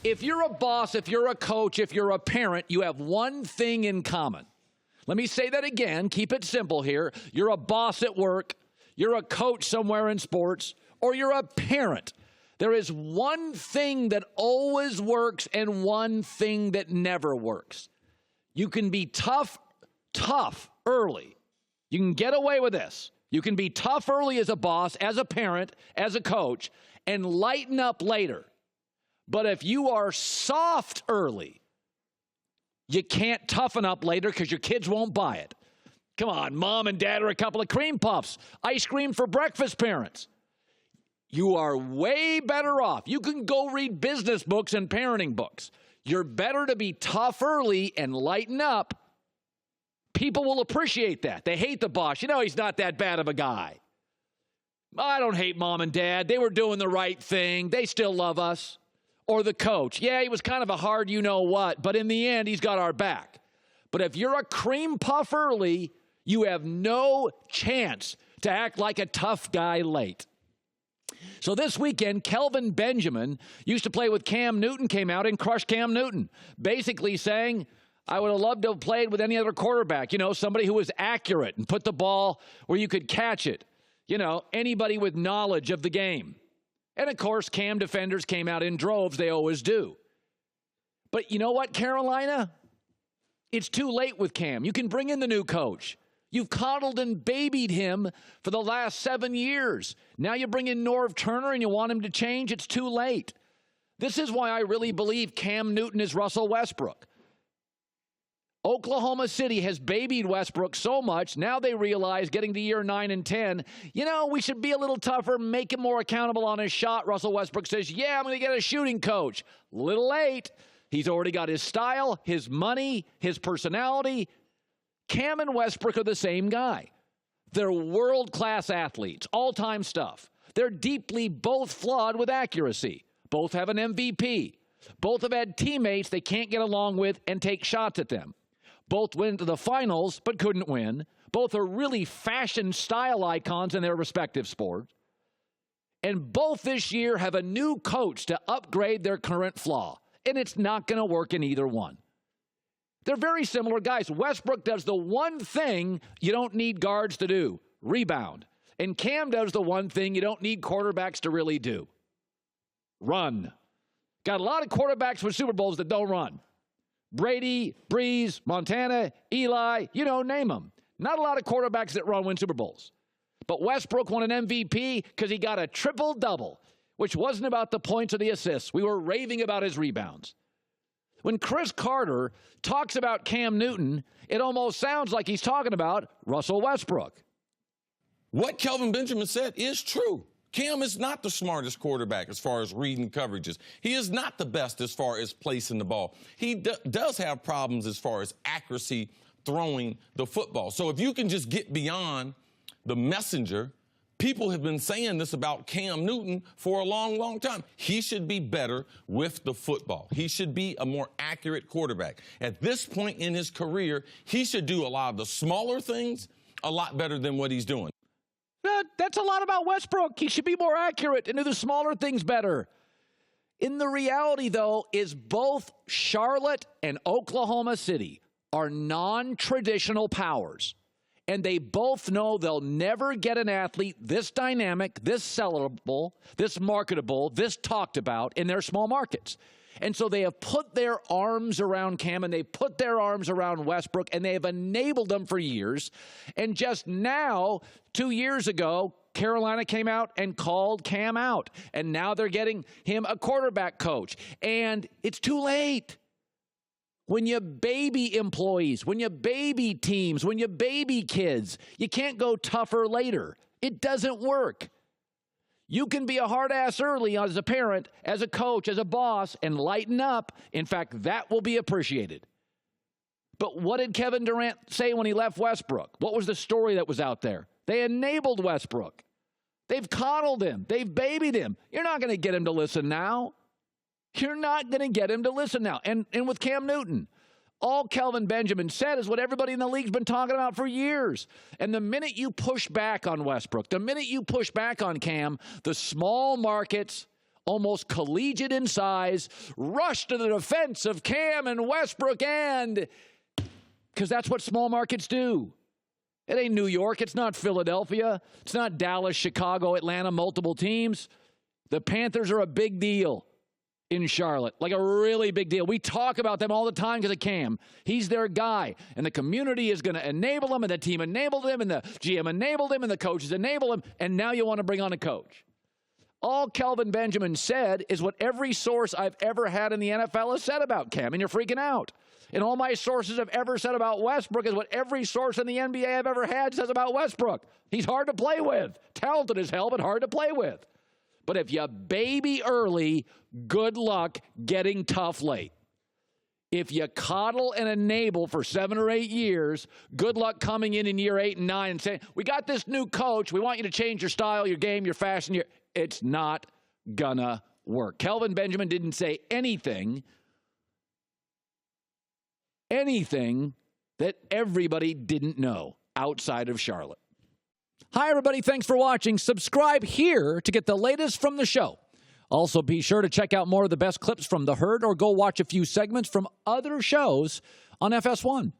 If you're a boss, if you're a coach, if you're a parent, you have one thing in common. Let me say that again. Keep it simple here. You're a boss at work, you're a coach somewhere in sports, or you're a parent. There is one thing that always works and one thing that never works. You can be tough early. You can get away with this. You can be tough early as a boss, as a parent, as a coach, and lighten up later. But if you are soft early, you can't toughen up later because your kids won't buy it. Come on, mom and dad are a couple of cream puffs. Ice cream for breakfast, parents. You are way better off. You can go read business books and parenting books. You're better to be tough early and lighten up. People will appreciate that. They hate the boss. You know, he's not that bad of a guy. I don't hate mom and dad. They were doing the right thing. They still love us. Or the coach. Yeah, he was kind of a hard you-know-what, but in the end, he's got our back. But if you're a cream puff early, you have no chance to act like a tough guy late. So this weekend, Kelvin Benjamin used to play with Cam Newton, came out and crushed Cam Newton, basically saying, I would have loved to have played with any other quarterback, somebody who was accurate and put the ball where you could catch it, anybody with knowledge of the game. And, of course, Cam defenders came out in droves. They always do. But you know what, Carolina? It's too late with Cam. You can bring in the new coach. You've coddled and babied him for the last 7 years. Now you bring in Norv Turner and you want him to change? It's too late. This is why I really believe Cam Newton is Russell Westbrook. Oklahoma City has babied Westbrook so much, now they realize getting to year 9 and 10, we should be a little tougher, make him more accountable on his shot. Russell Westbrook says, I'm going to get a shooting coach. Little late. He's already got his style, his money, his personality. Cam and Westbrook are the same guy. They're world-class athletes, all-time stuff. They're deeply both flawed with accuracy. Both have an MVP. Both have had teammates they can't get along with and take shots at them. Both went to the finals, but couldn't win. Both are really fashion style icons in their respective sports. And both this year have a new coach to upgrade their current flaw. And it's not going to work in either one. They're very similar guys. Westbrook does the one thing you don't need guards to do, rebound. And Cam does the one thing you don't need quarterbacks to really do, run. Got a lot of quarterbacks with Super Bowls that don't run. Brady, Breeze, Montana, Eli, name them. Not a lot of quarterbacks that win Super Bowls. But Westbrook won an MVP because he got a triple-double, which wasn't about the points or the assists. We were raving about his rebounds. When Chris Carter talks about Cam Newton, it almost sounds like he's talking about Russell Westbrook. What Kelvin Benjamin said is true. Cam is not the smartest quarterback as far as reading coverages. He is not the best as far as placing the ball. He does have problems as far as accuracy throwing the football. So if you can just get beyond the messenger, people have been saying this about Cam Newton for a long, long time. He should be better with the football. He should be a more accurate quarterback. At this point in his career, he should do a lot of the smaller things a lot better than what he's doing. That's a lot about Westbrook. He should be more accurate and do the smaller things better. In the reality, though, is both Charlotte and Oklahoma City are non-traditional powers. And they both know they'll never get an athlete this dynamic, this sellable, this marketable, this talked about in their small markets. And so they have put their arms around Cam and they put their arms around Westbrook and they have enabled them for years. And just now, 2 years ago, Carolina came out and called Cam out. And now they're getting him a quarterback coach. And it's too late. When you baby employees, when you baby teams, when you baby kids, you can't go tougher later. It doesn't work. You can be a hard ass early as a parent, as a coach, as a boss, and lighten up. In fact, that will be appreciated. But what did Kevin Durant say when he left Westbrook? What was the story that was out there? They enabled Westbrook. They've coddled him. They've babied him. You're not going to get him to listen now. You're not going to get him to listen now. And with Cam Newton, all Kelvin Benjamin said is what everybody in the league's been talking about for years. And the minute you push back on Westbrook, the minute you push back on Cam, the small markets, almost collegiate in size, rush to the defense of Cam and Westbrook, and because that's what small markets do. It ain't New York. It's not Philadelphia. It's not Dallas, Chicago, Atlanta, multiple teams. The Panthers are a big deal in Charlotte, like a really big deal. We talk about them all the time because of Cam. He's their guy, and the community is going to enable him, and the team enabled him, and the GM enabled him, and the coaches enable him, and now you want to bring on a coach. All Kelvin Benjamin said is what every source I've ever had in the NFL has said about Cam, and you're freaking out. And all my sources have ever said about Westbrook is what every source in the NBA I've ever had says about Westbrook. He's hard to play with. Talented as hell, but hard to play with. But if you baby early, good luck getting tough late. If you coddle and enable for 7 or 8 years, good luck coming in year 8 and 9 and saying, we got this new coach. We want you to change your style, your game, your fashion. It's not gonna work. Kelvin Benjamin didn't say anything that everybody didn't know outside of Charlotte. Hi, everybody. Thanks for watching. Subscribe here to get the latest from the show. Also, be sure to check out more of the best clips from The Herd or go watch a few segments from other shows on FS1.